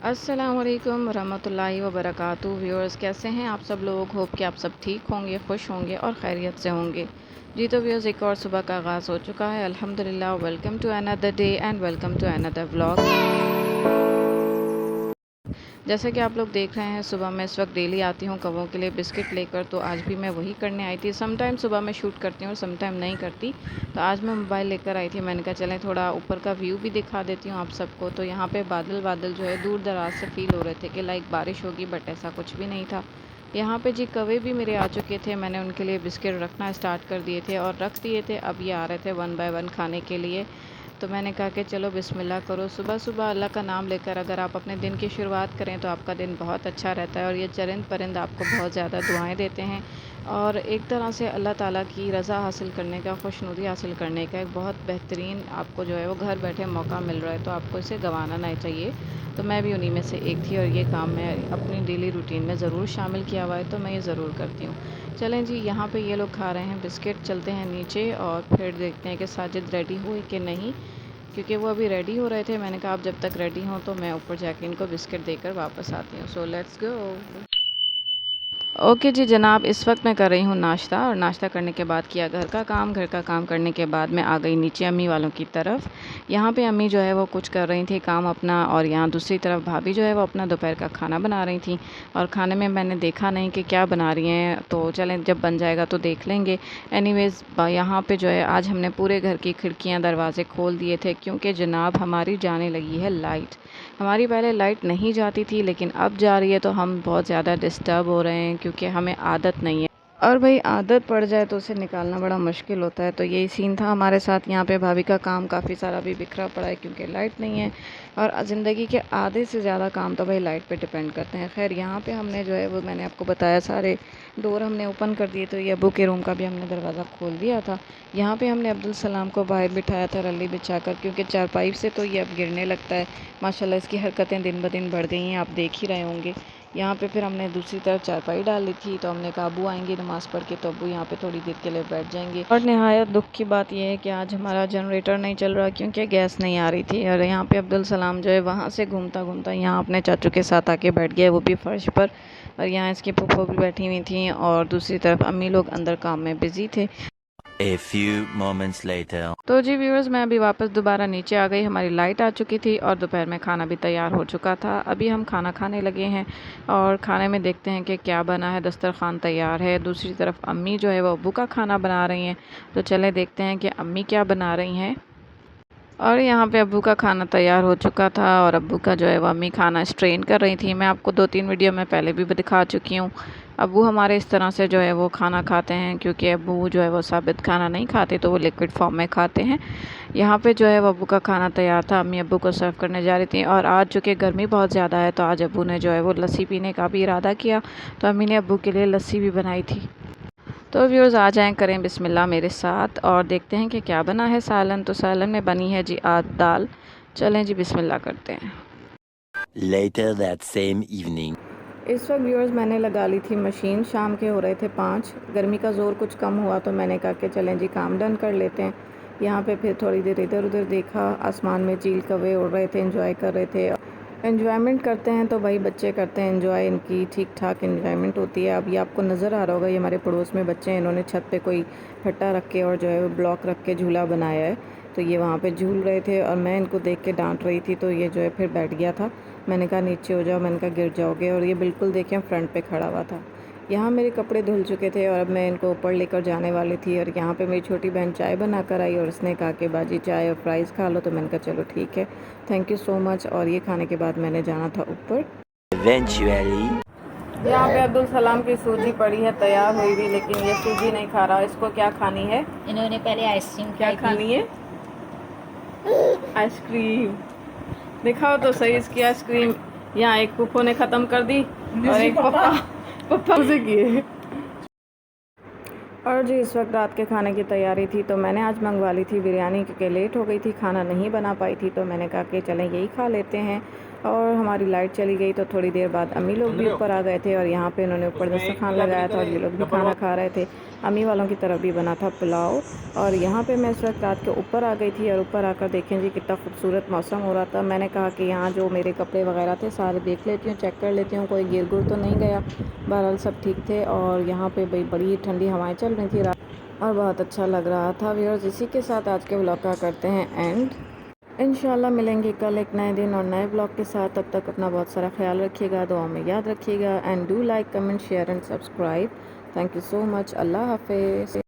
अस्सलाम वालेकुम रहमतुल्लाहि व बरकातुहू। व्यूअर्स, कैसे हैं आप सब लोग? होप कि आप सब ठीक होंगे, खुश होंगे और खैरियत से होंगे। जी तो व्यूअर्स, एक और सुबह का आगाज़ हो चुका है अल्हम्दुलिल्लाह। Welcome to another day and welcome to another vlog. जैसे कि आप लोग देख रहे हैं, सुबह मैं इस वक्त डेली आती हूँ कवों के लिए बिस्किट लेकर, तो आज भी मैं वही करने आई थी। समटाइम सुबह मैं शूट करती हूँ और समटाइम नहीं करती। तो आज मैं मोबाइल लेकर आई थी। मैंने कहा चलें थोड़ा ऊपर का व्यू भी दिखा देती हूँ आप सबको। तो यहाँ पे बादल बादल जो है दूर दराज से फ़ील हो रहे थे कि लाइक बारिश होगी, बट ऐसा कुछ भी नहीं था। यहाँ पे जी कौवे भी मेरे आ चुके थे। मैंने उनके लिए बिस्किट रखना स्टार्ट कर दिए थे और रख दिए थे। अब ये आ रहे थे वन बाय वन खाने के लिए। तो मैंने कहा कि चलो बिस्मिल्लाह करो। सुबह सुबह अल्लाह का नाम लेकर अगर आप अपने दिन की शुरुआत करें तो आपका दिन बहुत अच्छा रहता है। और ये चरिंद परिंद आपको बहुत ज़्यादा दुआएं देते हैं और एक तरह से अल्लाह ताला की रज़ा हासिल करने का, खुशनुदी हासिल करने का एक बहुत बेहतरीन आपको जो है वो घर बैठे मौका मिल रहा है। तो आपको इसे गंवाना नहीं चाहिए। तो मैं भी उन्हीं में से एक थी और ये काम मैं अपनी डेली रूटीन में ज़रूर शामिल किया हुआ है, तो मैं ये ज़रूर करती हूँ। चलें जी, यहाँ पे ये लोग खा रहे हैं बिस्किट। चलते हैं नीचे और फिर देखते हैं कि साजिद रेडी हुए कि नहीं, क्योंकि वो अभी रेडी हो रहे थे। मैंने कहा आप जब तक रेडी हों तो मैं ऊपर जाके इनको बिस्किट देकर वापस आती हूँ। So let's go. ओके जी जनाब, इस वक्त मैं कर रही हूँ नाश्ता, और नाश्ता करने के बाद किया घर का काम करने के बाद मैं आ गई नीचे अम्मी वालों की तरफ। यहाँ पे अम्मी जो है वो कुछ कर रही थी काम अपना, और यहाँ दूसरी तरफ भाभी जो है वो अपना दोपहर का खाना बना रही थी। और खाने में मैंने देखा नहीं कि क्या बना रही हैं, तो चलें जब बन जाएगा तो देख लेंगे। एनीवेज़ यहाँ पे जो है आज हमने पूरे घर की खिड़कियाँ दरवाजे खोल दिए थे, क्योंकि जनाब हमारी जाने लगी है लाइट। हमारी पहले लाइट नहीं जाती थी, लेकिन अब जा रही है, तो हम बहुत ज़्यादा डिस्टर्ब हो रहे हैं क्योंकि हमें आदत नहीं है। और भाई आदत पड़ जाए तो उसे निकालना बड़ा मुश्किल होता है। तो यही सीन था हमारे साथ। यहाँ पे भाभी का काम काफ़ी सारा भी बिखरा पड़ा है क्योंकि लाइट नहीं है, और ज़िंदगी के आधे से ज़्यादा काम तो भाई लाइट पे डिपेंड करते हैं। खैर यहाँ पे हमने जो है वो मैंने आपको बताया सारे डोर हमने ओपन कर दिए। तो ये अब्बू के रूम का भी हमने दरवाज़ा खोल दिया था। यहाँ पे हमने अब्दुल सलाम को बाहर बिठाया था रल्ली बिछाकर, क्योंकि चारपाई से तो ये अब गिरने लगता है। माशाल्लाह इसकी हरकतें दिन ब दिन बढ़ गई हैं, आप देख ही रहे होंगे। यहाँ पे फिर हमने दूसरी तरफ चारपाई डाल ली थी। तो हमने कहा अब्बू आएंगे नमाज़ पढ़ के, तो अब्बू यहाँ पे थोड़ी देर के लिए बैठ जाएंगे। और नहायत दुख की बात यह है कि आज हमारा जनरेटर नहीं चल रहा क्योंकि गैस नहीं आ रही थी। और यहाँ पे अब्दुल सलाम जो है वहाँ से घूमता घूमता यहाँ अपने चाचू के साथ आके बैठ गया, वो भी फ़र्श पर। और यहाँ इसकी फूफो भी बैठी हुई थी, और दूसरी तरफ अम्मी लोग अंदर काम में बिज़ी थे। A few moments later. तो जी व्यूअर्स, मैं अभी वापस दोबारा नीचे आ गई। हमारी लाइट आ चुकी थी और दोपहर में खाना भी तैयार हो चुका था। अभी हम खाना खाने लगे हैं और खाने में देखते हैं कि क्या बना है। दस्तरखान तैयार है। दूसरी तरफ अम्मी जो है वो अब्बू का खाना बना रही हैं। तो चले देखते हैं कि अम्मी क्या बना रही हैं। और यहाँ पे अब्बू का खाना तैयार हो चुका था, और अब्बू का जो है वो अम्मी खाना स्ट्रेन कर रही थी। मैं आपको 2-3 वीडियो में पहले भी दिखा चुकी हूँ। अब्बू हमारे इस तरह से जो है वो खाना खाते हैं, क्योंकि अब्बू जो है वो साबित खाना नहीं खाते, तो वो लिक्विड फॉर्म में खाते हैं। यहाँ पे जो है वो अब्बू का खाना तैयार था। अम्मी अब्बू को सर्व करने जा रही थी, और आज चूँकि गर्मी बहुत ज़्यादा है तो आज अब्बू ने जो है वो लस्सी पीने का भी इरादा किया। तो अम्मी ने अब्बू के लिए लस्सी भी बनाई थी। तो व्यूअर्स आ जाएं, करें बिस्मिल्लाह मेरे साथ और देखते हैं कि क्या बना है। सालन, तो सालन में बनी है जी आज दाल। चलें जी बिस्मिल्लाह करते हैं। Later that same evening. इस वक्त व्यूअर्स मैंने लगा ली थी मशीन। शाम के हो रहे थे 5। गर्मी का ज़ोर कुछ कम हुआ तो मैंने कहा कि चलें जी काम डन कर लेते हैं। यहाँ पे फिर थोड़ी देर इधर उधर देखा। आसमान में चील कौवे उड़ रहे थे, एंजॉय कर रहे थे। एन्जॉयमेंट करते हैं तो भाई बच्चे करते हैं एंजॉय, इनकी ठीक ठाक एन्जॉयमेंट होती है। अब ये आपको नज़र आ रहा होगा, ये हमारे पड़ोस में बच्चे हैं, इन्होंने छत पे कोई फट्टा रख के और जो है वो ब्लॉक रख के झूला बनाया है। तो ये वहाँ पे झूल रहे थे और मैं इनको देख के डांट रही थी, तो ये जो है फिर बैठ गया था। मैंने कहा नीचे हो जाओ, मैंने कहा गिर जाओगे, और ये बिल्कुल देखें फ्रंट पे खड़ा हुआ था। यहाँ मेरे कपड़े धुल चुके थे और अब मैं इनको ऊपर लेकर जाने वाली थी, और यहाँ पे मेरी छोटी बहन चाय बना कर आई और उसने कहा कि बाजी चाय और फ्राइज़ खा लो। तो मैंने कहा चलो ठीक है, थैंक यू सो मच। और ये खाने के बाद मैंने जाना था ऊपर। Eventually. यहाँ पे अब्दुल सलाम की सूजी पड़ी है तैयार हुई हुई, लेकिन ये सूजी नहीं खा रहा। इसको क्या खानी है? इन्होंने पहले आइसक्रीम क्या खानी है? आइसक्रीम। दिखाओ तो सही इसकी आइसक्रीम। यहाँ एक पुप्पो ने ख़त्म कर दी और एक पप्पा से किए। और जी इस वक्त रात के खाने की तैयारी थी, तो मैंने आज मंगवा ली थी बिरयानी, क्योंकि लेट हो गई थी, खाना नहीं बना पाई थी। तो मैंने कहा कि चलें यही खा लेते हैं। और हमारी लाइट चली गई तो थोड़ी देर बाद अम्मी लोग भी ऊपर आ गए थे, और यहाँ पे इन्होंने ऊपर दस्तरखान लगाया था और ये लोग भी खाना खा रहे थे। अम्मी वालों की तरफ भी बना था पुलाव। और यहाँ पे मैं इस वक्त रात के ऊपर आ गई थी और ऊपर आकर देखें जी कितना खूबसूरत मौसम हो रहा था। मैंने कहा कि यहाँ जो मेरे कपड़े वगैरह थे सारे देख लेती हूँ, चेक कर लेती हूँ कोई गिर गुर तो नहीं गया। बहरहाल सब ठीक थे और यहाँ पे भाई बड़ी ठंडी हवाएं चल रही थी रात और बहुत अच्छा लग रहा था। व्यूअर्स, इसी के साथ आज के व्लॉग का करते हैं एंड। इंशाल्लाह मिलेंगे कल एक नए दिन और नए ब्लॉग के साथ। तब तक अपना बहुत सारा ख्याल रखिएगा, दुआ में याद रखिएगा and do like comment share and subscribe. Thank you so much. अल्लाह हाफिज़।